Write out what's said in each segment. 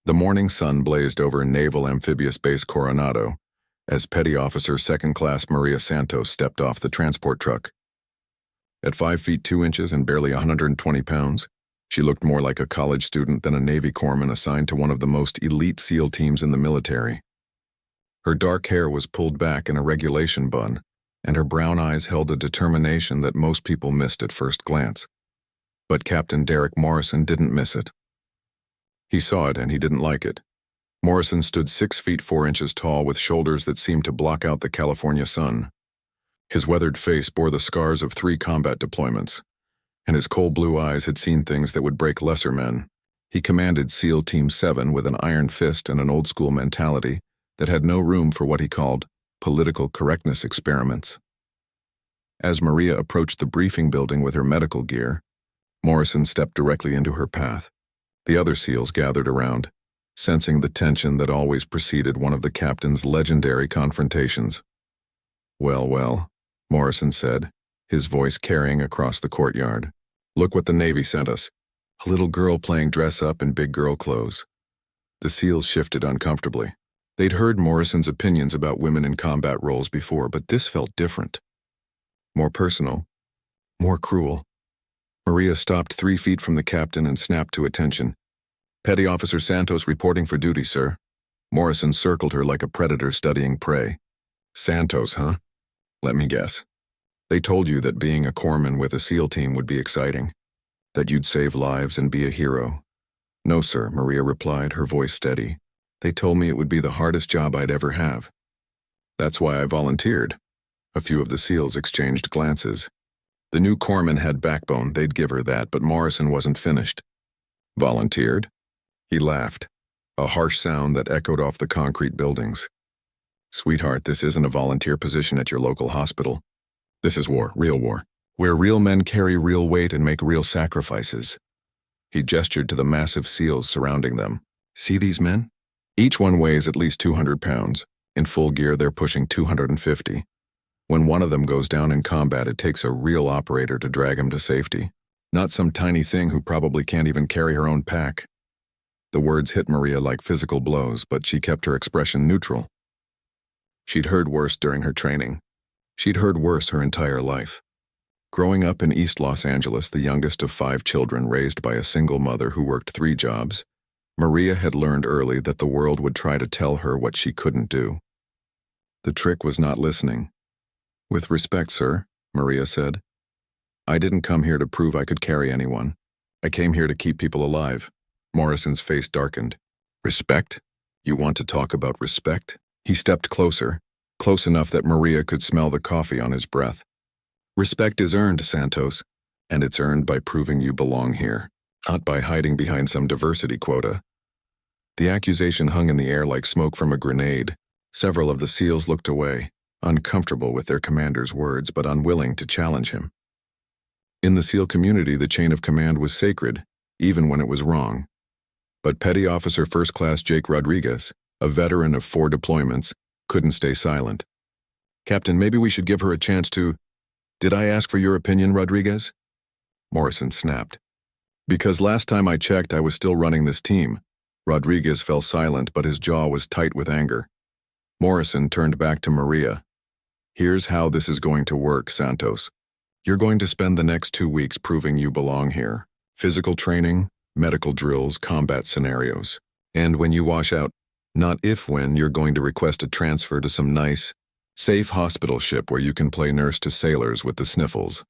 The morning sun blazed over Naval Amphibious Base Coronado as Petty Officer Second Class Maria Santos stepped off the transport truck. At 5 feet 2 inches and barely 120 pounds, she looked more like a college student than a Navy corpsman assigned to one of the most elite SEAL teams in the military. Her dark hair was pulled back in a regulation bun, and her brown eyes held a determination that most people missed at first glance. But Captain Derek Morrison didn't miss it. He saw it and he didn't like it. Morrison stood 6 feet 4 inches tall with shoulders that seemed to block out the California sun. His weathered face bore the scars of 3 combat deployments, and his cold blue eyes had seen things that would break lesser men. He commanded SEAL Team 7 with an iron fist and an old-school mentality that had no room for what he called political correctness experiments. As Maria approached the briefing building with her medical gear, Morrison stepped directly into her path. The other SEALs gathered around, sensing the tension that always preceded one of the captain's legendary confrontations. Well, Morrison said, his voice carrying across the courtyard. Look what the Navy sent us. A little girl playing dress-up in big girl clothes. The SEALs shifted uncomfortably. They'd heard Morrison's opinions about women in combat roles before, but this felt different. More personal. More cruel. Maria stopped 3 feet from the captain and snapped to attention. Petty Officer Santos reporting for duty, sir. Morrison circled her like a predator studying prey. Santos, huh? Let me guess. They told you that being a corpsman with a SEAL team would be exciting, that you'd save lives and be a hero. No, sir, Maria replied, her voice steady. They told me it would be the hardest job I'd ever have. That's why I volunteered. A few of the SEALs exchanged glances. The new corpsman had backbone, they'd give her that, but Morrison wasn't finished. Volunteered? He laughed, a harsh sound that echoed off the concrete buildings. Sweetheart, this isn't a volunteer position at your local hospital. This is war, real war, where real men carry real weight and make real sacrifices. He gestured to the massive SEALs surrounding them. See these men? Each one weighs at least 200 pounds. In full gear, they're pushing 250. When one of them goes down in combat, it takes a real operator to drag him to safety, not some tiny thing who probably can't even carry her own pack. The words hit Maria like physical blows, but she kept her expression neutral. She'd heard worse during her training. She'd heard worse her entire life. Growing up in East Los Angeles, the youngest of 5 children raised by a single mother who worked 3 jobs, Maria had learned early that the world would try to tell her what she couldn't do. The trick was not listening. With respect, sir, Maria said. I didn't come here to prove I could carry anyone. I came here to keep people alive. Morrison's face darkened. Respect? You want to talk about respect? He stepped closer, close enough that Maria could smell the coffee on his breath. Respect is earned, Santos, and it's earned by proving you belong here, not by hiding behind some diversity quota. The accusation hung in the air like smoke from a grenade. Several of the SEALs looked away, uncomfortable with their commander's words but unwilling to challenge him. In the SEAL community, the chain of command was sacred, even when it was wrong. But Petty Officer First Class Jake Rodriguez, a veteran of 4 deployments, couldn't stay silent. Captain, maybe we should give her a chance to... Did I ask for your opinion, Rodriguez? Morrison snapped. Because last time I checked, I was still running this team. Rodriguez fell silent, but his jaw was tight with anger. Morrison turned back to Maria. Here's how this is going to work, Santos. You're going to spend the next 2 weeks proving you belong here. Physical training, medical drills, combat scenarios. And when you wash out, not if when, you're going to request a transfer to some nice, safe hospital ship where you can play nurse to sailors with the sniffles.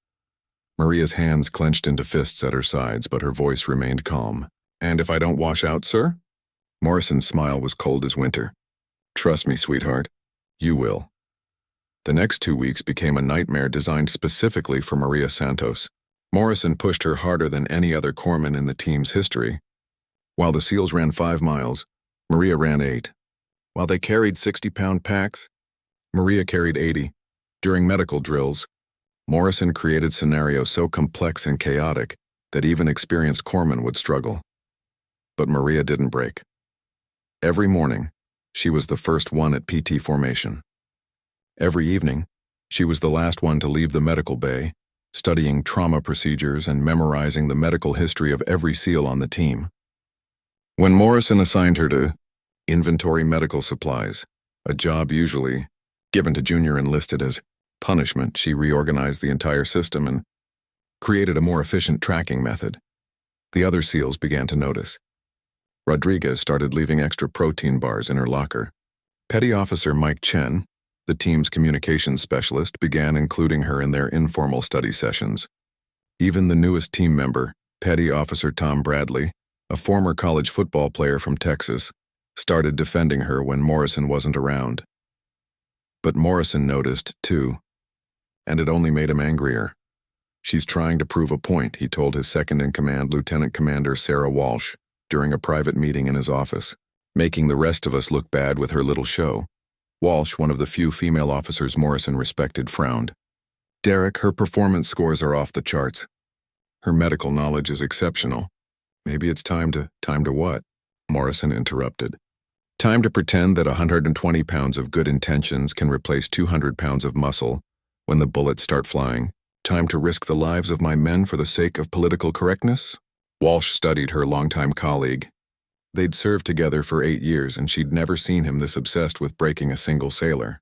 Maria's hands clenched into fists at her sides, but her voice remained calm. And if I don't wash out, sir? Morrison's smile was cold as winter. Trust me, sweetheart. You will. The next 2 weeks became a nightmare designed specifically for Maria Santos. Morrison pushed her harder than any other corpsman in the team's history. While the SEALs ran 5 miles, Maria ran 8. While they carried 60-pound packs, Maria carried 80. During medical drills, Morrison created scenarios so complex and chaotic that even experienced corpsmen would struggle. But Maria didn't break. Every morning, she was the first one at PT formation. Every evening, she was the last one to leave the medical bay, studying trauma procedures and memorizing the medical history of every SEAL on the team. When Morrison assigned her to inventory medical supplies, a job usually given to junior enlisted as punishment, she reorganized the entire system and created a more efficient tracking method. The other SEALs began to notice. Rodriguez started leaving extra protein bars in her locker. Petty Officer Mike Chen, the team's communications specialist, began including her in their informal study sessions. Even the newest team member, Petty Officer Tom Bradley, a former college football player from Texas, started defending her when Morrison wasn't around. But Morrison noticed, too, and it only made him angrier. "She's trying to prove a point," he told his second-in-command, Lieutenant Commander Sarah Walsh, during a private meeting in his office, "making the rest of us look bad with her little show." Walsh, one of the few female officers Morrison respected, frowned. "Derek, her performance scores are off the charts. Her medical knowledge is exceptional. Maybe it's time to what?" Morrison interrupted. "Time to pretend that 120 pounds of good intentions can replace 200 pounds of muscle when the bullets start flying. Time to risk the lives of my men for the sake of political correctness?" Walsh studied her longtime colleague. They'd served together for 8 years, and she'd never seen him this obsessed with breaking a single sailor.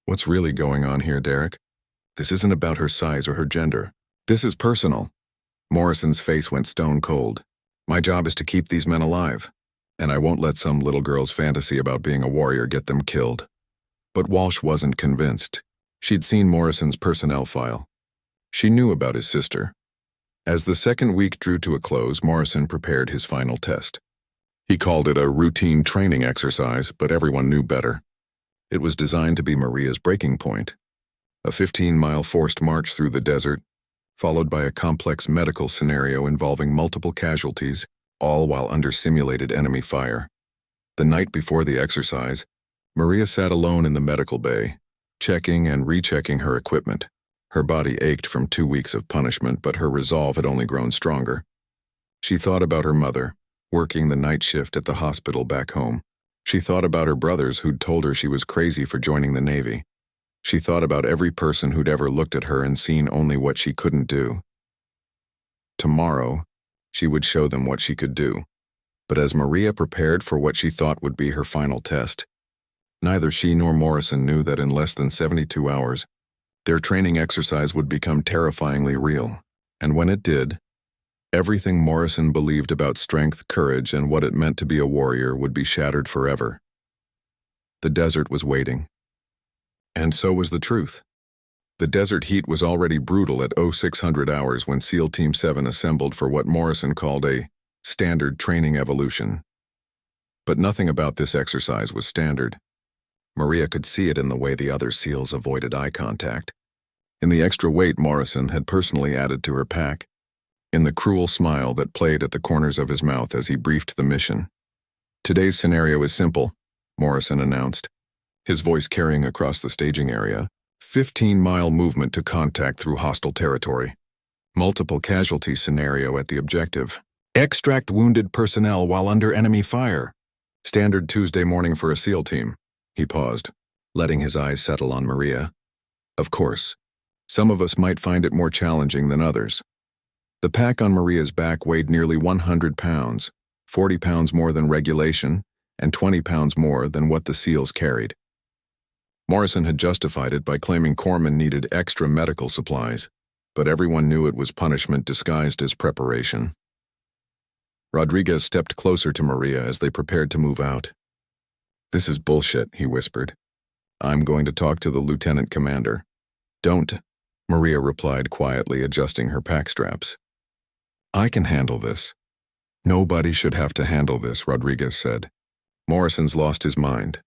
"What's really going on here, Derek? This isn't about her size or her gender. This is personal." Morrison's face went stone cold. "My job is to keep these men alive, and I won't let some little girl's fantasy about being a warrior get them killed." But Walsh wasn't convinced. She'd seen Morrison's personnel file. She knew about his sister. As the second week drew to a close, Morrison prepared his final test. He called it a routine training exercise, but everyone knew better. It was designed to be Maria's breaking point. A 15-mile forced march through the desert, followed by a complex medical scenario involving multiple casualties, all while under simulated enemy fire. The night before the exercise, Maria sat alone in the medical bay, checking and rechecking her equipment. Her body ached from 2 weeks of punishment, but her resolve had only grown stronger. She thought about her mother, working the night shift at the hospital back home. She thought about her brothers who'd told her she was crazy for joining the Navy. She thought about every person who'd ever looked at her and seen only what she couldn't do. Tomorrow, she would show them what she could do. But as Maria prepared for what she thought would be her final test, neither she nor Morrison knew that in less than 72 hours, their training exercise would become terrifyingly real. And when it did, everything Morrison believed about strength, courage, and what it meant to be a warrior would be shattered forever. The desert was waiting. And so was the truth. The desert heat was already brutal at 0600 hours when SEAL Team 7 assembled for what Morrison called a standard training evolution. But nothing about this exercise was standard. Maria could see it in the way the other SEALs avoided eye contact, in the extra weight Morrison had personally added to her pack, in the cruel smile that played at the corners of his mouth as he briefed the mission. "Today's scenario is simple," Morrison announced, his voice carrying across the staging area. 15-mile movement to contact through hostile territory. Multiple casualty scenario at the objective. Extract wounded personnel while under enemy fire. Standard Tuesday morning for a SEAL team." He paused, letting his eyes settle on Maria. "Of course, some of us might find it more challenging than others." The pack on Maria's back weighed nearly 100 pounds, 40 pounds more than regulation, and 20 pounds more than what the SEALs carried. Morrison had justified it by claiming corpsmen needed extra medical supplies, but everyone knew it was punishment disguised as preparation. Rodriguez stepped closer to Maria as they prepared to move out. "This is bullshit," he whispered. "I'm going to talk to the lieutenant commander." "Don't," Maria replied quietly, adjusting her pack straps. "I can handle this." "Nobody should have to handle this," Rodriguez said. Morrison's lost his mind.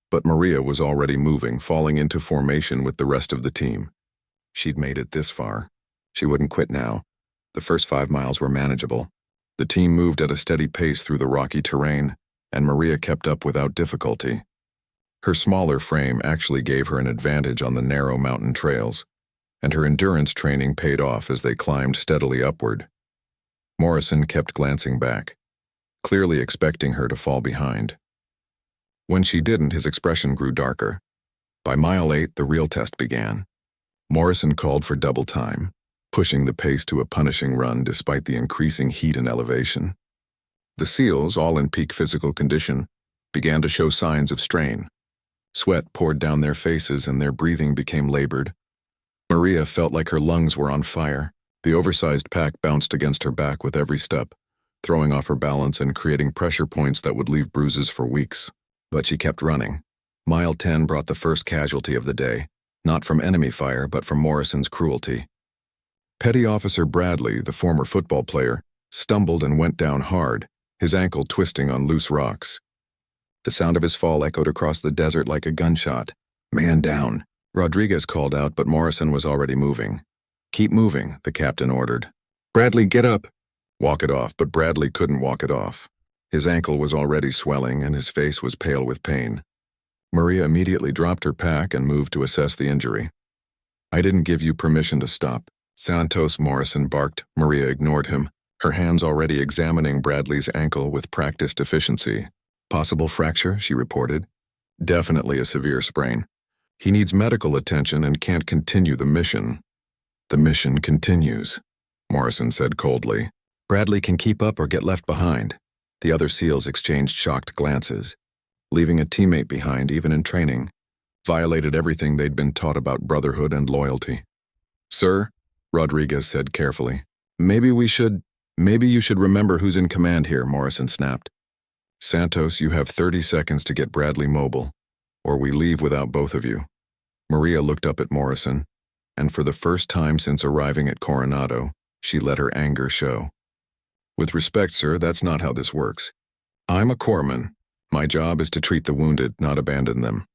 But Maria was already moving, falling into formation with the rest of the team. She'd made it this far. She wouldn't quit now. The first 5 miles were manageable. The team moved at a steady pace through the rocky terrain, and Maria kept up without difficulty. Her smaller frame actually gave her an advantage on the narrow mountain trails, and her endurance training paid off as they climbed steadily upward. Morrison kept glancing back, clearly expecting her to fall behind. When she didn't, his expression grew darker. By mile 8, the real test began. Morrison called for double time, pushing the pace to a punishing run despite the increasing heat and elevation. The SEALs, all in peak physical condition, began to show signs of strain. Sweat poured down their faces and their breathing became labored. Maria felt like her lungs were on fire. The oversized pack bounced against her back with every step, throwing off her balance and creating pressure points that would leave bruises for weeks. But she kept running. Mile 10 brought the first casualty of the day, not from enemy fire, but from Morrison's cruelty. Petty Officer Bradley, the former football player, stumbled and went down hard, his ankle twisting on loose rocks. The sound of his fall echoed across the desert like a gunshot. "Man down," Rodriguez called out, but Morrison was already moving. "Keep moving," the captain ordered. "Bradley, get up." "Walk it off," but Bradley couldn't walk it off. His ankle was already swelling and his face was pale with pain. Maria immediately dropped her pack and moved to assess the injury. "I didn't give you permission to stop," Santos, Morrison barked. Maria ignored him, her hands already examining Bradley's ankle with practiced efficiency. "Possible fracture," she reported. "Definitely a severe sprain. He needs medical attention and can't continue the mission." "The mission continues," Morrison said coldly. "Bradley can keep up or get left behind." The other SEALs exchanged shocked glances. Leaving a teammate behind, even in training, violated everything they'd been taught about brotherhood and loyalty. "Sir," Rodriguez said carefully. Maybe you should remember who's in command here," Morrison snapped. "Santos, you have 30 seconds to get Bradley mobile, or we leave without both of you." Maria looked up at Morrison, and for the first time since arriving at Coronado, she let her anger show. "With respect, sir, that's not how this works. I'm a corpsman. My job is to treat the wounded, not abandon them.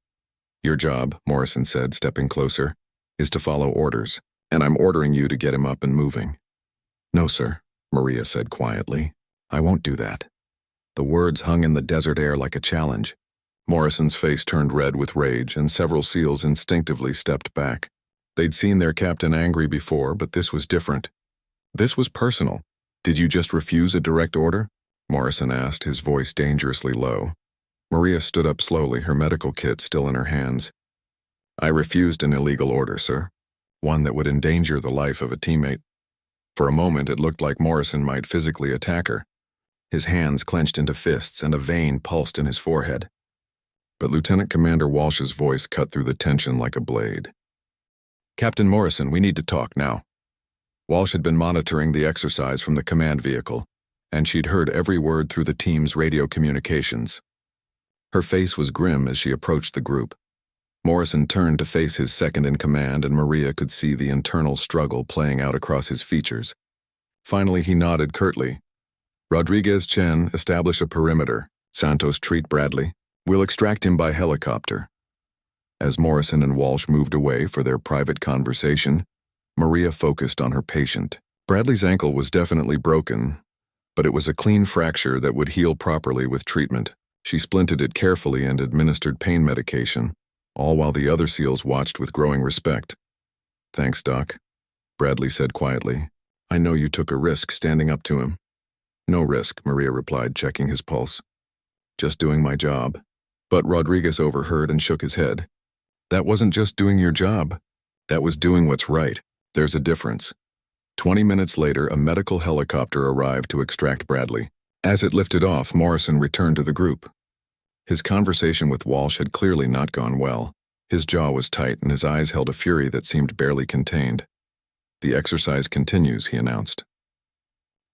Your job," Morrison said, stepping closer, "is to follow orders, and I'm ordering you to get him up and moving." "No, sir," Maria said quietly. "I won't do that." The words hung in the desert air like a challenge. Morrison's face turned red with rage, and several SEALs instinctively stepped back. They'd seen their captain angry before, but this was different. This was personal. "Did you just refuse a direct order?" Morrison asked, his voice dangerously low. Maria stood up slowly, her medical kit still in her hands. "I refused an illegal order, sir. One that would endanger the life of a teammate." For a moment, it looked like Morrison might physically attack her. His hands clenched into fists and a vein pulsed in his forehead. But Lieutenant Commander Walsh's voice cut through the tension like a blade. "Captain Morrison, we need to talk now." Walsh had been monitoring the exercise from the command vehicle, and she'd heard every word through the team's radio communications. Her face was grim as she approached the group. Morrison turned to face his second-in-command, and Maria could see the internal struggle playing out across his features. Finally, he nodded curtly. "Rodriguez, Chen, establish a perimeter. Santos, treat Bradley. We'll extract him by helicopter." As Morrison and Walsh moved away for their private conversation, Maria focused on her patient. Bradley's ankle was definitely broken, but it was a clean fracture that would heal properly with treatment. She splinted it carefully and administered pain medication, all while the other SEALs watched with growing respect. "Thanks, Doc," Bradley said quietly. "I know you took a risk standing up to him." "No risk," Maria replied, checking his pulse. "Just doing my job." But Rodriguez overheard and shook his head. "That wasn't just doing your job. That was doing what's right. There's a difference." 20 minutes later, a medical helicopter arrived to extract Bradley. As it lifted off, Morrison returned to the group. His conversation with Walsh had clearly not gone well. His jaw was tight and his eyes held a fury that seemed barely contained. "The exercise continues," he announced.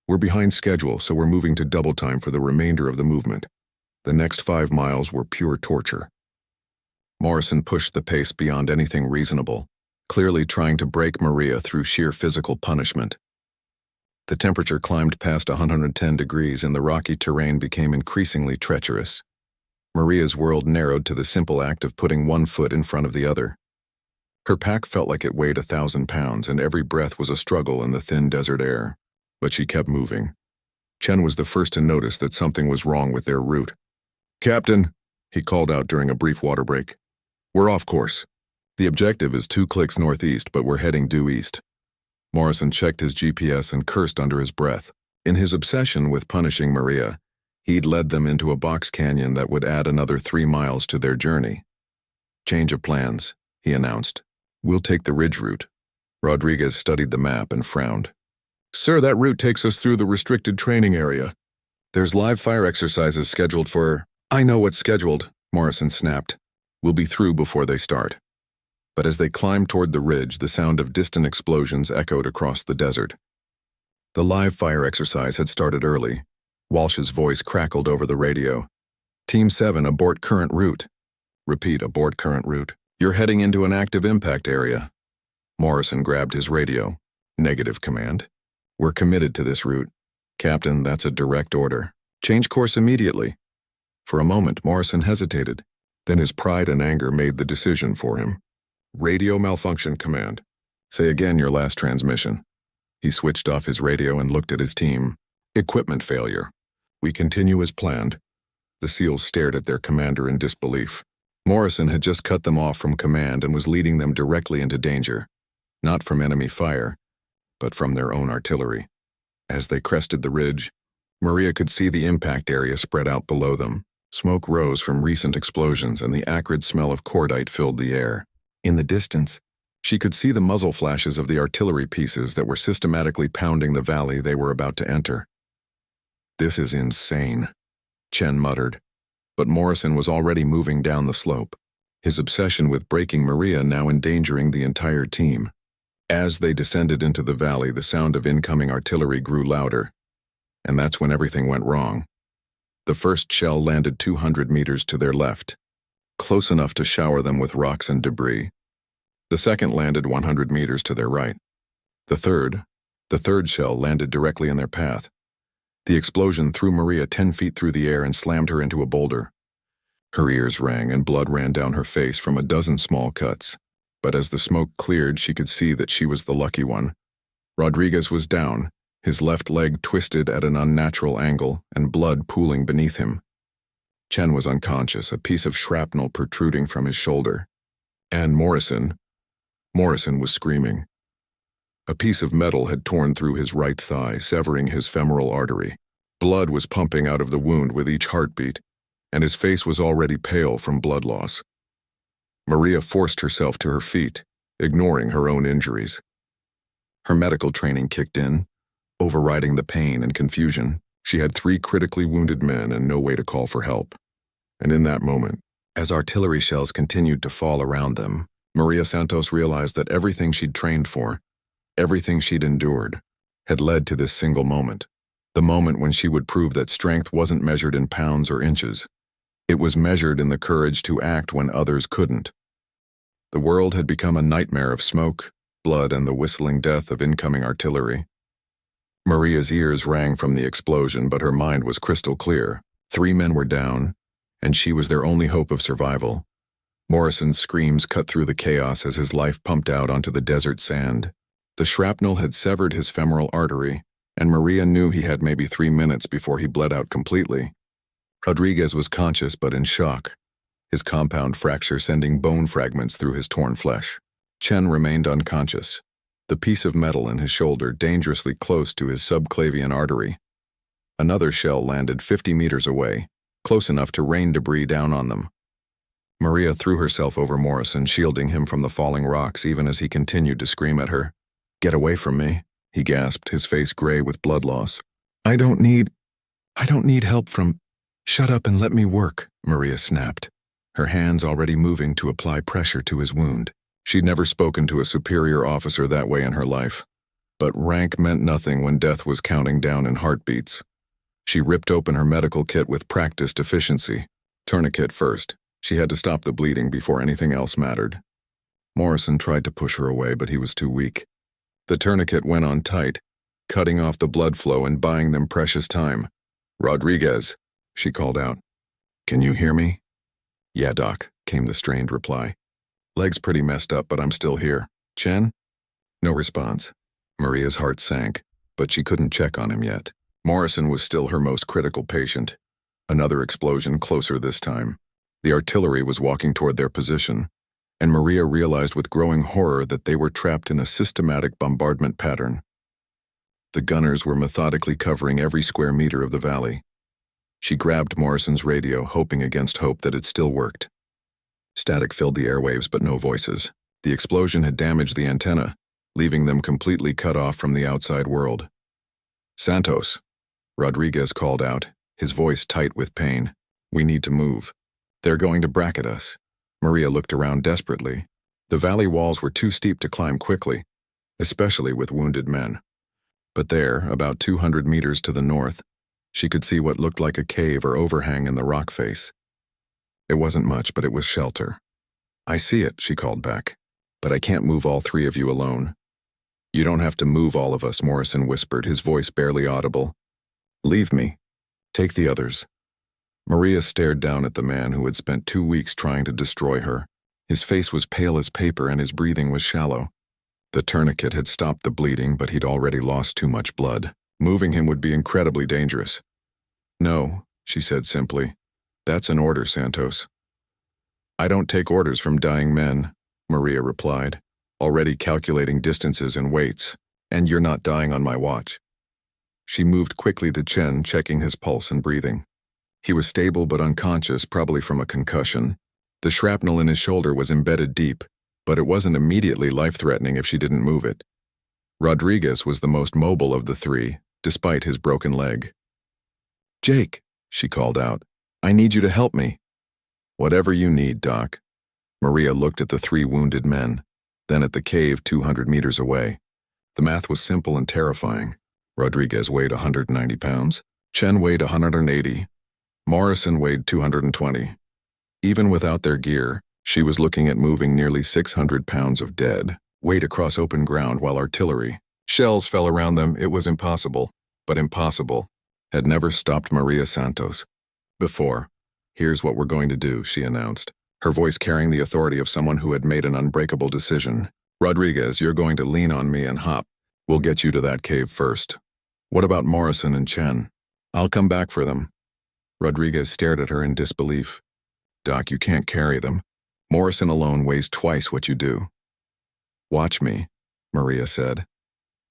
"We're behind schedule, so we're moving to double time for the remainder of the movement. The next 5 miles were pure torture." Morrison pushed the pace beyond anything reasonable, clearly trying to break Maria through sheer physical punishment. The temperature climbed past 110 degrees and the rocky terrain became increasingly treacherous. Maria's world narrowed to the simple act of putting one foot in front of the other. Her pack felt like it weighed 1,000 pounds, and every breath was a struggle in the thin desert air. But she kept moving. Chen was the first to notice that something was wrong with their route. "Captain," he called out during a brief water break. "We're off course. The objective is 2 clicks northeast, but we're heading due east." Morrison checked his GPS and cursed under his breath. In his obsession with punishing Maria, he'd led them into a box canyon that would add another 3 miles to their journey. "Change of plans," he announced. "We'll take the ridge route." Rodriguez studied the map and frowned. "Sir, that route takes us through the restricted training area. There's live fire exercises scheduled for— I know what's scheduled, Morrison snapped. We'll be through before they start. But as they climbed toward the ridge, the sound of distant explosions echoed across the desert. The live fire exercise had started early. Walsh's voice crackled over the radio. Team 7, abort current route. Repeat, abort current route. You're heading into an active impact area. Morrison grabbed his radio. Negative command. We're committed to this route. Captain, that's a direct order. Change course immediately. For a moment, Morrison hesitated. Then his pride and anger made the decision for him. Radio malfunction command. Say again your last transmission. He switched off his radio and looked at his team. Equipment failure. We continue as planned. The SEALs stared at their commander in disbelief. Morrison had just cut them off from command and was leading them directly into danger. Not from enemy fire, but from their own artillery. As they crested the ridge, Maria could see the impact area spread out below them. Smoke rose from recent explosions and the acrid smell of cordite filled the air. In the distance, she could see the muzzle flashes of the artillery pieces that were systematically pounding the valley they were about to enter. This is insane, Chen muttered. But Morrison was already moving down the slope, his obsession with breaking Maria now endangering the entire team. As they descended into the valley, the sound of incoming artillery grew louder. And that's when everything went wrong. The first shell landed 200 meters to their left, close enough to shower them with rocks and debris. The second landed 100 meters to their right. The third shell landed directly in their path. The explosion threw Maria 10 feet through the air and slammed her into a boulder. Her ears rang and blood ran down her face from a dozen small cuts. But as the smoke cleared, she could see that she was the lucky one. Rodriguez was down, his left leg twisted at an unnatural angle and blood pooling beneath him. Chen was unconscious, a piece of shrapnel protruding from his shoulder. And Morrison was screaming. A piece of metal had torn through his right thigh, severing his femoral artery. Blood was pumping out of the wound with each heartbeat, and his face was already pale from blood loss. Maria forced herself to her feet, ignoring her own injuries. Her medical training kicked in, overriding the pain and confusion. She had 3 critically wounded men and no way to call for help. And in that moment, as artillery shells continued to fall around them, Maria Santos realized that everything she'd trained for, everything she'd endured, had led to this single moment. The moment when she would prove that strength wasn't measured in pounds or inches. It was measured in the courage to act when others couldn't. The world had become a nightmare of smoke, blood, and the whistling death of incoming artillery. Maria's ears rang from the explosion, but her mind was crystal clear. 3 men were down, and she was their only hope of survival. Morrison's screams cut through the chaos as his life pumped out onto the desert sand. The shrapnel had severed his femoral artery, and Maria knew he had maybe 3 minutes before he bled out completely. Rodriguez was conscious but in shock, his compound fracture sending bone fragments through his torn flesh. Chen remained unconscious, the piece of metal in his shoulder dangerously close to his subclavian artery. Another shell landed 50 meters away, close enough to rain debris down on them. Maria threw herself over Morrison, shielding him from the falling rocks even as he continued to scream at her. "Get away from me," he gasped, his face gray with blood loss. I don't need help from— Shut up and let me work," Maria snapped, her hands already moving to apply pressure to his wound. She'd never spoken to a superior officer that way in her life. But rank meant nothing when death was counting down in heartbeats. She ripped open her medical kit with practiced efficiency. Tourniquet first. She had to stop the bleeding before anything else mattered. Morrison tried to push her away, but he was too weak. The tourniquet went on tight, cutting off the blood flow and buying them precious time. "Rodriguez," she called out. "Can you hear me?" "Yeah, Doc," came the strained reply. "Leg's pretty messed up, but I'm still here. Chen?" No response. Maria's heart sank, but she couldn't check on him yet. Morrison was still her most critical patient. Another explosion closer this time. The artillery was walking toward their position, and Maria realized with growing horror that they were trapped in a systematic bombardment pattern. The gunners were methodically covering every square meter of the valley. She grabbed Morrison's radio, hoping against hope that it still worked. Static filled the airwaves, but no voices. The explosion had damaged the antenna, leaving them completely cut off from the outside world. "Santos," Rodriguez called out, his voice tight with pain. "We need to move. They're going to bracket us." Maria looked around desperately. The valley walls were too steep to climb quickly, especially with wounded men. But there, about 200 meters to the north, she could see what looked like a cave or overhang in the rock face. It wasn't much, but it was shelter. "I see it," she called back, "but I can't move all three of you alone." "You don't have to move all of us," Morrison whispered, his voice barely audible. "Leave me. Take the others." Maria stared down at the man who had spent 2 weeks trying to destroy her. His face was pale as paper and his breathing was shallow. The tourniquet had stopped the bleeding, but he'd already lost too much blood. Moving him would be incredibly dangerous. "No," she said simply. "That's an order, Santos." "I don't take orders from dying men," Maria replied, already calculating distances and weights. "And you're not dying on my watch." She moved quickly to Chen, checking his pulse and breathing. He was stable but unconscious, probably from a concussion. The shrapnel in his shoulder was embedded deep, but it wasn't immediately life-threatening if she didn't move it. Rodriguez was the most mobile of the three, despite his broken leg. "Jake," she called out, "I need you to help me." "Whatever you need, Doc." Maria looked at the 3 wounded men, then at the cave 200 meters away. The math was simple and terrifying. Rodriguez weighed 190 pounds. Chen weighed 180. Morrison weighed 220. Even without their gear, she was looking at moving nearly 600 pounds of dead weight across open ground while artillery shells fell around them. It was impossible, but impossible had never stopped Maria Santos before. "Here's what we're going to do," she announced, her voice carrying the authority of someone who had made an unbreakable decision. "Rodriguez, you're going to lean on me and hop. We'll get you to that cave first. What about Morrison and Chen?" "I'll come back for them." Rodriguez stared at her in disbelief. "Doc, you can't carry them. Morrison alone weighs twice what you do." "Watch me," Maria said.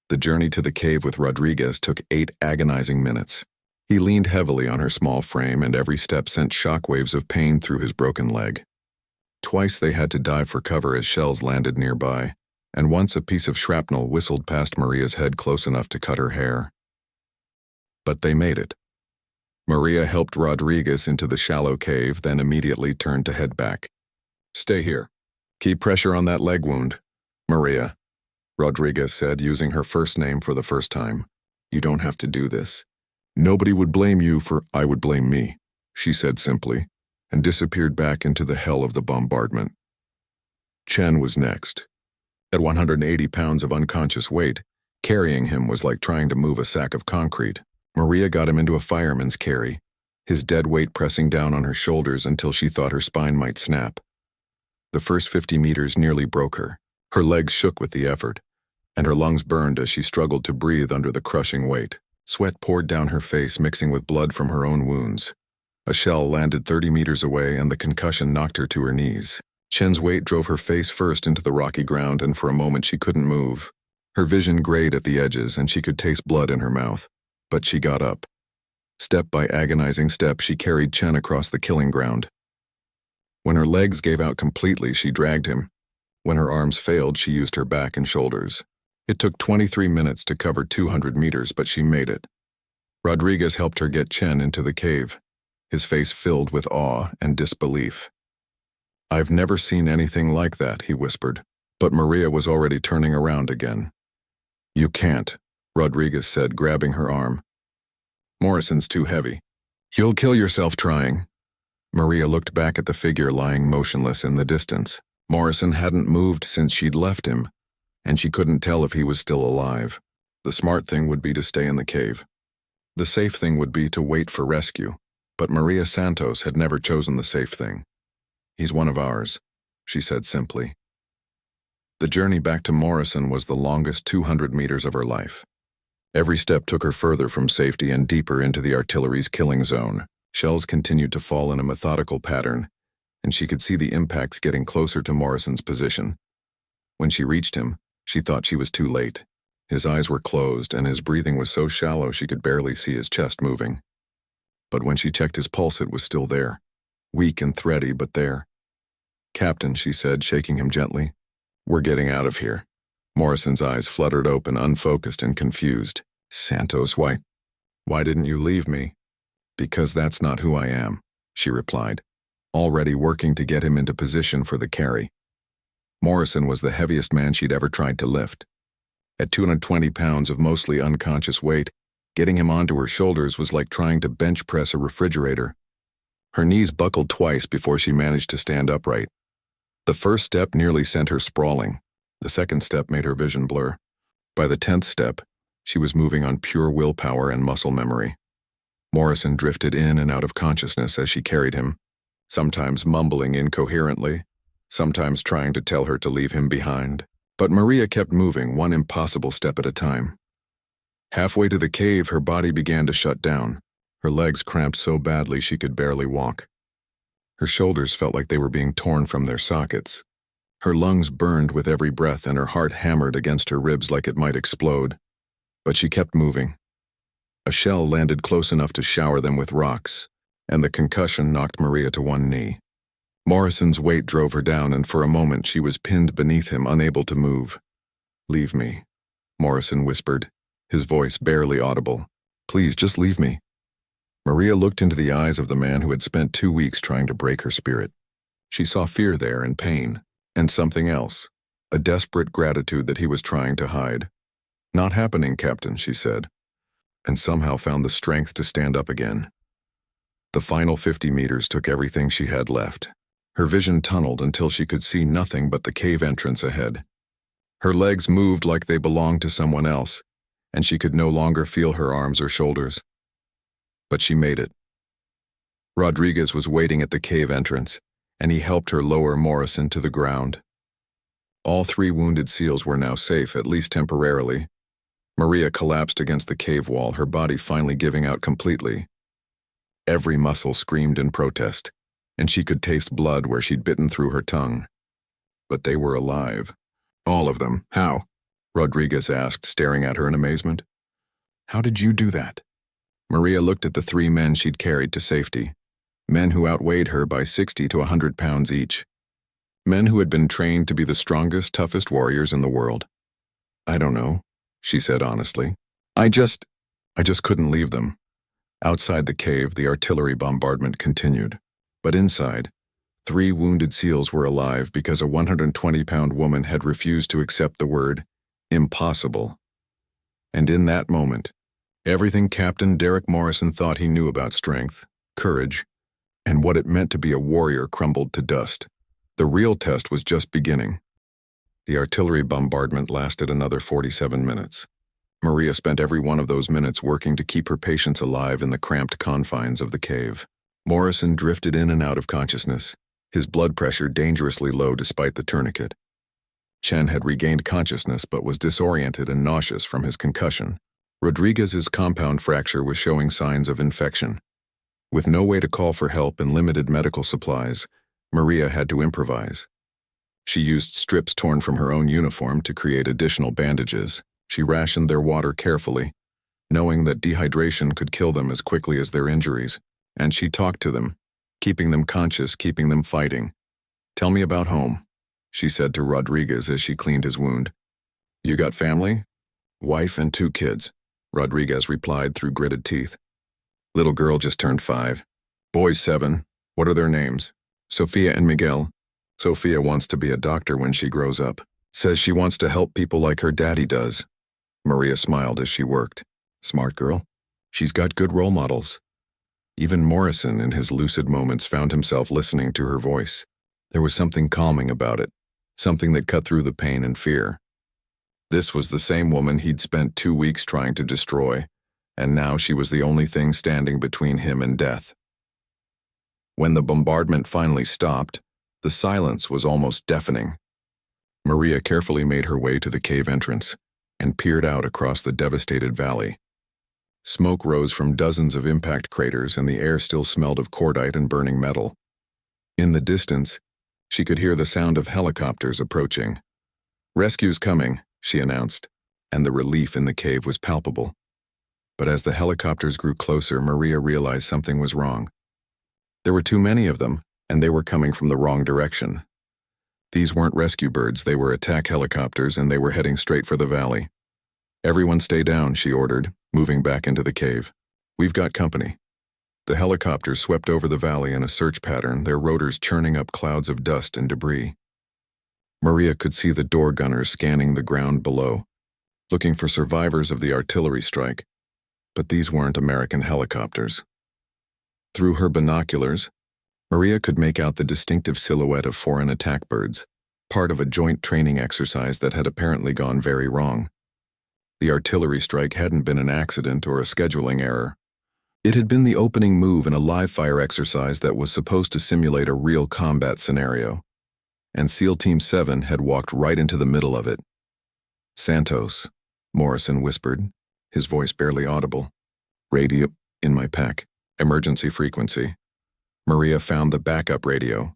The journey to the cave with Rodriguez took 8 agonizing minutes. He leaned heavily on her small frame, and every step sent shockwaves of pain through his broken leg. Twice they had to dive for cover as shells landed nearby, and once a piece of shrapnel whistled past Maria's head close enough to cut her hair. But they made it. Maria helped Rodriguez into the shallow cave, then immediately turned to head back. "Stay here. Keep pressure on that leg wound, Maria," Rodriguez said, using her first name for the first time. "You don't have to do this. Nobody would blame you for I would blame me," she said simply, and disappeared back into the hell of the bombardment. Chen was next. At 180 pounds of unconscious weight, carrying him was like trying to move a sack of concrete. Maria got him into a fireman's carry, his dead weight pressing down on her shoulders until she thought her spine might snap. The first 50 meters nearly broke her. Her legs shook with the effort, and her lungs burned as she struggled to breathe under the crushing weight. Sweat poured down her face, mixing with blood from her own wounds. A shell landed 30 meters away, and the concussion knocked her to her knees. Chen's weight drove her face first into the rocky ground, and for a moment she couldn't move. Her vision grayed at the edges, and she could taste blood in her mouth. But she got up. Step by agonizing step, she carried Chen across the killing ground. When her legs gave out completely, she dragged him. When her arms failed, she used her back and shoulders. It took 23 minutes to cover 200 meters, but she made it. Rodriguez helped her get Chen into the cave, his face filled with awe and disbelief. "I've never seen anything like that," he whispered, but Maria was already turning around again. "You can't," Rodriguez said, grabbing her arm. "Morrison's too heavy. You'll kill yourself trying." Maria looked back at the figure lying motionless in the distance. Morrison hadn't moved since she'd left him, and she couldn't tell if he was still alive. The smart thing would be to stay in the cave. The safe thing would be to wait for rescue, but Maria Santos had never chosen the safe thing. "He's one of ours," she said simply. The journey back to Morrison was the longest 200 meters of her life. Every step took her further from safety and deeper into the artillery's killing zone. Shells continued to fall in a methodical pattern, and she could see the impacts getting closer to Morrison's position. When she reached him, she thought she was too late. His eyes were closed, and his breathing was so shallow she could barely see his chest moving. But when she checked his pulse, it was still there. Weak and thready, but there. "Captain," she said, shaking him gently. "We're getting out of here." Morrison's eyes fluttered open, unfocused and confused. "Santos, why didn't you leave me?" "Because that's not who I am," she replied, already working to get him into position for the carry. Morrison was the heaviest man she'd ever tried to lift. At 220 pounds of mostly unconscious weight, getting him onto her shoulders was like trying to bench press a refrigerator. Her knees buckled twice before she managed to stand upright. The first step nearly sent her sprawling. The second step made her vision blur. By the 10th step, she was moving on pure willpower and muscle memory. Morrison drifted in and out of consciousness as she carried him, sometimes mumbling incoherently, sometimes trying to tell her to leave him behind. But Maria kept moving, one impossible step at a time. Halfway to the cave, her body began to shut down. Her legs cramped so badly she could barely walk. Her shoulders felt like they were being torn from their sockets. Her lungs burned with every breath and her heart hammered against her ribs like it might explode. But she kept moving. A shell landed close enough to shower them with rocks, and the concussion knocked Maria to one knee. Morrison's weight drove her down, and for a moment she was pinned beneath him, unable to move. "Leave me," Morrison whispered, his voice barely audible. "Please, just leave me." Maria looked into the eyes of the man who had spent 2 weeks trying to break her spirit. She saw fear there and pain, and something else, a desperate gratitude that he was trying to hide. "Not happening, Captain," she said, and somehow found the strength to stand up again. The final 50 meters took everything she had left. Her vision tunneled until she could see nothing but the cave entrance ahead. Her legs moved like they belonged to someone else, and she could no longer feel her arms or shoulders. But she made it. Rodriguez was waiting at the cave entrance, and he helped her lower Morrison to the ground. All 3 wounded SEALs were now safe, at least temporarily. Maria collapsed against the cave wall, her body finally giving out completely. Every muscle screamed in protest, and she could taste blood where she'd bitten through her tongue. But they were alive. All of them. "How?" Rodriguez asked, staring at her in amazement. "How did you do that?" Maria looked at the 3 men she'd carried to safety, men who outweighed her by 60 to 100 pounds each. Men who had been trained to be the strongest, toughest warriors in the world. "I don't know," she said honestly. I just couldn't leave them." Outside the cave, the artillery bombardment continued. But inside, 3 wounded SEALs were alive because a 120-pound woman had refused to accept the word impossible. And in that moment, everything Captain Derek Morrison thought he knew about strength, courage, and what it meant to be a warrior crumbled to dust. The real test was just beginning. The artillery bombardment lasted another 47 minutes. Maria spent every one of those minutes working to keep her patients alive in the cramped confines of the cave. Morrison drifted in and out of consciousness, his blood pressure dangerously low despite the tourniquet. Chen had regained consciousness but was disoriented and nauseous from his concussion. Rodriguez's compound fracture was showing signs of infection. With no way to call for help and limited medical supplies, Maria had to improvise. She used strips torn from her own uniform to create additional bandages. She rationed their water carefully, knowing that dehydration could kill them as quickly as their injuries. And she talked to them, keeping them conscious, keeping them fighting. "Tell me about home," she said to Rodriguez as she cleaned his wound. "You got family?" "Wife and 2 kids, Rodriguez replied through gritted teeth. "Little girl just turned 5. Boys 7. What are their names?" "Sofia and Miguel. Sofia wants to be a doctor when she grows up. Says she wants to help people like her daddy does." Maria smiled as she worked. "Smart girl. She's got good role models." Even Morrison, in his lucid moments, found himself listening to her voice. There was something calming about it, something that cut through the pain and fear. This was the same woman he'd spent 2 weeks trying to destroy, and now she was the only thing standing between him and death. When the bombardment finally stopped, the silence was almost deafening. Maria carefully made her way to the cave entrance and peered out across the devastated valley. Smoke rose from dozens of impact craters, and the air still smelled of cordite and burning metal. In the distance, she could hear the sound of helicopters approaching. "Rescue's coming," she announced, and the relief in the cave was palpable. But as the helicopters grew closer, Maria realized something was wrong. There were too many of them, and they were coming from the wrong direction. These weren't rescue birds, they were attack helicopters, and they were heading straight for the valley. "Everyone stay down," she ordered, moving back into the cave. "We've got company." The helicopters swept over the valley in a search pattern, their rotors churning up clouds of dust and debris. Maria could see the door gunners scanning the ground below, looking for survivors of the artillery strike, but these weren't American helicopters. Through her binoculars, Maria could make out the distinctive silhouette of foreign attack birds, part of a joint training exercise that had apparently gone very wrong. The artillery strike hadn't been an accident or a scheduling error. It had been the opening move in a live-fire exercise that was supposed to simulate a real combat scenario, and SEAL Team 7 had walked right into the middle of it. "Santos," Morrison whispered, his voice barely audible. "Radio, in my pack, emergency frequency." Maria found the backup radio,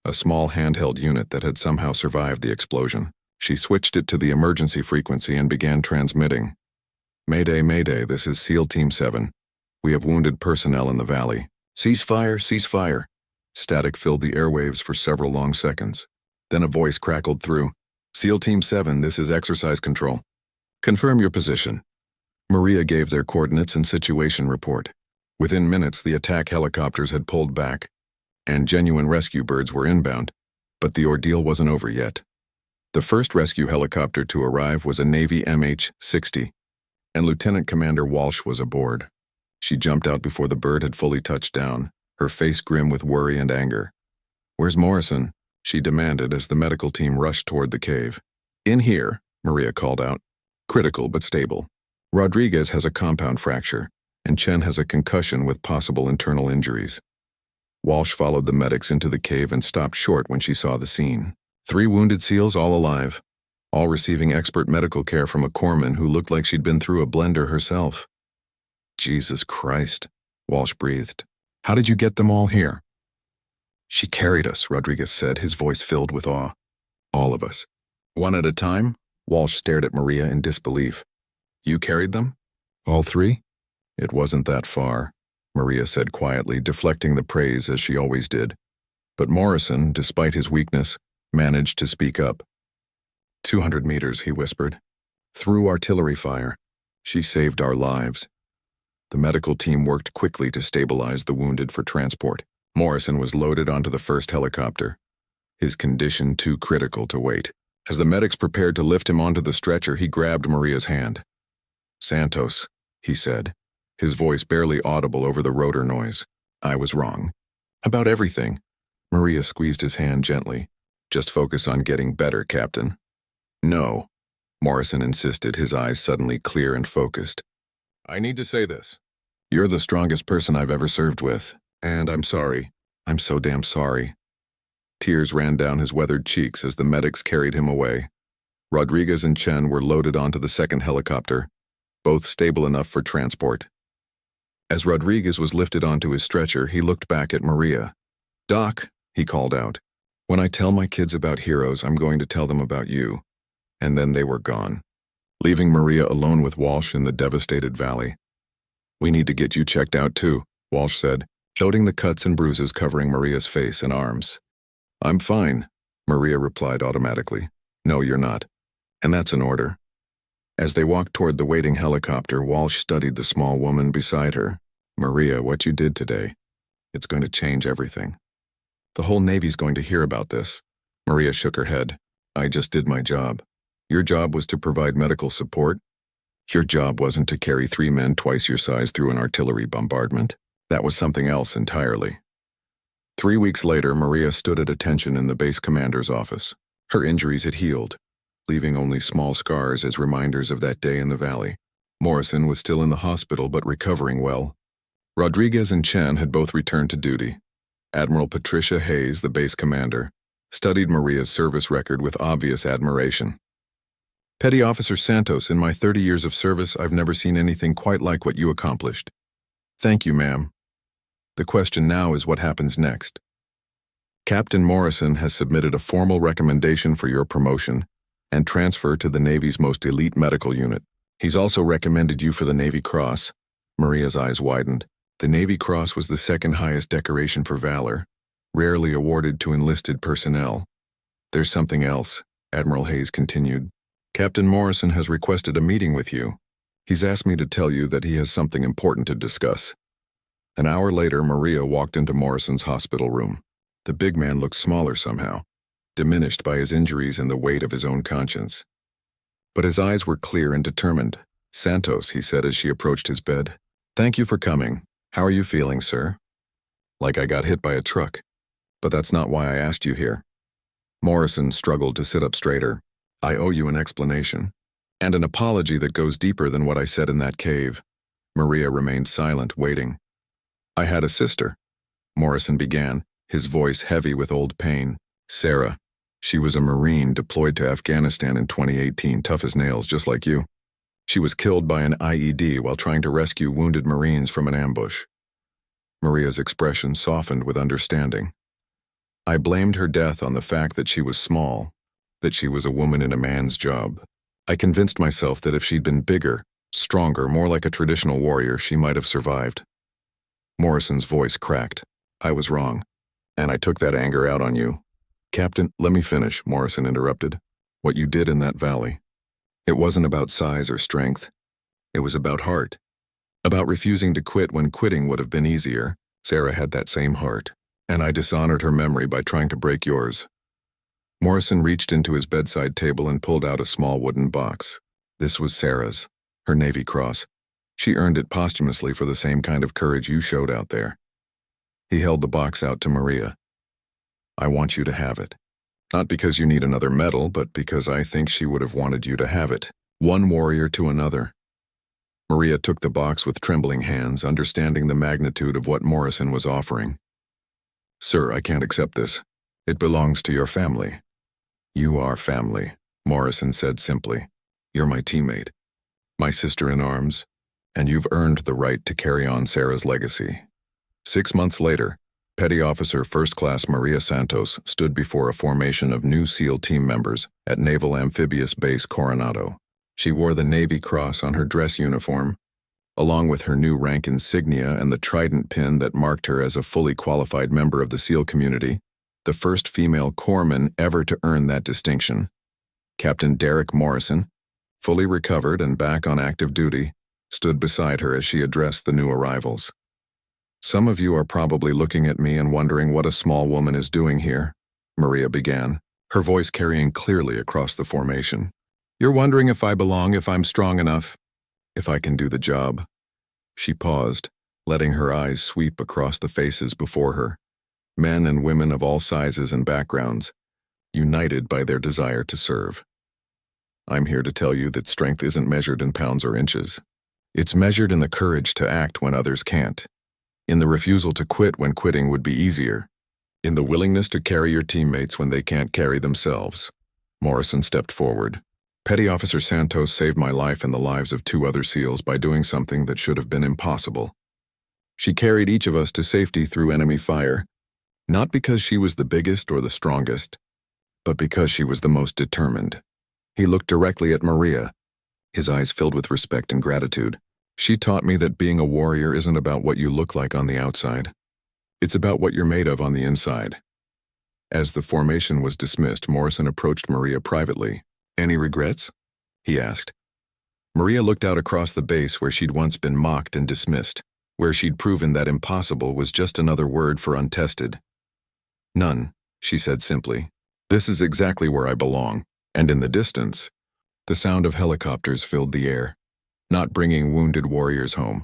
a small handheld unit that had somehow survived the explosion. She switched it to the emergency frequency and began transmitting. "Mayday, Mayday, this is SEAL Team 7. We have wounded personnel in the valley. Ceasefire, ceasefire." Static filled the airwaves for several long seconds. Then a voice crackled through. "SEAL Team 7, this is exercise control. Confirm your position." Maria gave their coordinates and situation report. Within minutes, the attack helicopters had pulled back, and genuine rescue birds were inbound, but the ordeal wasn't over yet. The first rescue helicopter to arrive was a Navy MH-60, and Lieutenant Commander Walsh was aboard. She jumped out before the bird had fully touched down, her face grim with worry and anger. "Where's Morrison?" she demanded as the medical team rushed toward the cave. "In here," Maria called out. "Critical but stable. Rodriguez has a compound fracture, and Chen has a concussion with possible internal injuries." Walsh followed the medics into the cave and stopped short when she saw the scene. 3 wounded SEALs, all alive, all receiving expert medical care from a corpsman who looked like she'd been through a blender herself. "Jesus Christ," Walsh breathed. "How did you get them all here?" "She carried us," Rodriguez said, his voice filled with awe. "All of us." "One at a time?" Walsh stared at Maria in disbelief. "You carried them? All 3? "It wasn't that far," Maria said quietly, deflecting the praise as she always did. But Morrison, despite his weakness, managed to speak up. 200 meters, he whispered. "Through artillery fire. She saved our lives." The medical team worked quickly to stabilize the wounded for transport. Morrison was loaded onto the first helicopter, his condition too critical to wait. As the medics prepared to lift him onto the stretcher, he grabbed Maria's hand. "Santos," he said, his voice barely audible over the rotor noise. "I was wrong. About everything." Maria squeezed his hand gently. "Just focus on getting better, Captain." "No," Morrison insisted, his eyes suddenly clear and focused. "I need to say this. You're the strongest person I've ever served with, and I'm sorry. I'm so damn sorry." Tears ran down his weathered cheeks as the medics carried him away. Rodriguez and Chen were loaded onto the second helicopter, both stable enough for transport. As Rodriguez was lifted onto his stretcher, he looked back at Maria. "Doc," he called out, "when I tell my kids about heroes, I'm going to tell them about you." And then they were gone, leaving Maria alone with Walsh in the devastated valley. "We need to get you checked out too," Walsh said, noting the cuts and bruises covering Maria's face and arms. "I'm fine," Maria replied automatically. "No, you're not. And that's an order." As they walked toward the waiting helicopter, Walsh studied the small woman beside her. "Maria, what you did today, it's going to change everything. The whole Navy's going to hear about this." Maria shook her head. "I just did my job. Your job was to provide medical support. Your job wasn't to carry 3 men twice your size through an artillery bombardment. That was something else entirely." 3 weeks later, Maria stood at attention in the base commander's office. Her injuries had healed, leaving only small scars as reminders of that day in the valley. Morrison was still in the hospital but recovering well. Rodriguez and Chen had both returned to duty. Admiral Patricia Hayes, the base commander, studied Maria's service record with obvious admiration. "Petty Officer Santos, in my 30 years of service, I've never seen anything quite like what you accomplished." "Thank you, ma'am. The question now is what happens next. Captain Morrison has submitted a formal recommendation for your promotion and transfer to the Navy's most elite medical unit. He's also recommended you for the Navy Cross." Maria's eyes widened. The Navy Cross was the second highest decoration for valor, rarely awarded to enlisted personnel. "There's something else," Admiral Hayes continued. "Captain Morrison has requested a meeting with you. He's asked me to tell you that he has something important to discuss." An hour later, Maria walked into Morrison's hospital room. The big man looked smaller somehow, diminished by his injuries and the weight of his own conscience. But his eyes were clear and determined. "Santos," he said as she approached his bed. "Thank you for coming. How are you feeling, sir?" "Like I got hit by a truck. But that's not why I asked you here." Morrison struggled to sit up straighter. "I owe you an explanation. And an apology that goes deeper than what I said in that cave." Maria remained silent, waiting. "I had a sister," Morrison began, his voice heavy with old pain. "Sarah. She was a Marine deployed to Afghanistan in 2018, tough as nails, just like you. She was killed by an IED while trying to rescue wounded Marines from an ambush." Maria's expression softened with understanding. "I blamed her death on the fact that she was small, that she was a woman in a man's job. I convinced myself that if she'd been bigger, stronger, more like a traditional warrior, she might have survived." Morrison's voice cracked. "I was wrong, and I took that anger out on you." "Captain, let me finish," Morrison interrupted. "What you did in that valley. It wasn't about size or strength. It was about heart. About refusing to quit when quitting would have been easier. Sarah had that same heart, and I dishonored her memory by trying to break yours." Morrison reached into his bedside table and pulled out a small wooden box. This was Sarah's, her Navy Cross. She earned it posthumously for the same kind of courage you showed out there. He held the box out to Maria. "I want you to have it. Not because you need another medal, but because I think she would have wanted you to have it. One warrior to another." Maria took the box with trembling hands, understanding the magnitude of what Morrison was offering. "Sir, I can't accept this. It belongs to your family." "You are family," Morrison said simply. "You're my teammate, my sister in arms, and you've earned the right to carry on Sarah's legacy." 6 months later, Petty Officer First Class Maria Santos stood before a formation of new SEAL team members at Naval Amphibious Base Coronado. She wore the Navy Cross on her dress uniform, along with her new rank insignia and the trident pin that marked her as a fully qualified member of the SEAL community, the first female corpsman ever to earn that distinction. Captain Derek Morrison, fully recovered and back on active duty, stood beside her as she addressed the new arrivals. "Some of you are probably looking at me and wondering what a small woman is doing here," Maria began, her voice carrying clearly across the formation. "You're wondering if I belong, if I'm strong enough, if I can do the job." She paused, letting her eyes sweep across the faces before her, men and women of all sizes and backgrounds, united by their desire to serve. "I'm here to tell you that strength isn't measured in pounds or inches. It's measured in the courage to act when others can't, in the refusal to quit when quitting would be easier, in the willingness to carry your teammates when they can't carry themselves." Morrison stepped forward. "Petty Officer Santos saved my life and the lives of 2 other SEALs by doing something that should have been impossible. She carried each of us to safety through enemy fire, not because she was the biggest or the strongest, but because she was the most determined." He looked directly at Maria, his eyes filled with respect and gratitude. "She taught me that being a warrior isn't about what you look like on the outside. It's about what you're made of on the inside." As the formation was dismissed, Morrison approached Maria privately. "Any regrets?" he asked. Maria looked out across the base where she'd once been mocked and dismissed, where she'd proven that impossible was just another word for untested. "None," she said simply. "This is exactly where I belong." And in the distance, the sound of helicopters filled the air, not bringing wounded warriors home,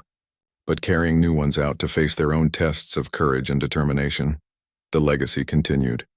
but carrying new ones out to face their own tests of courage and determination. The legacy continued.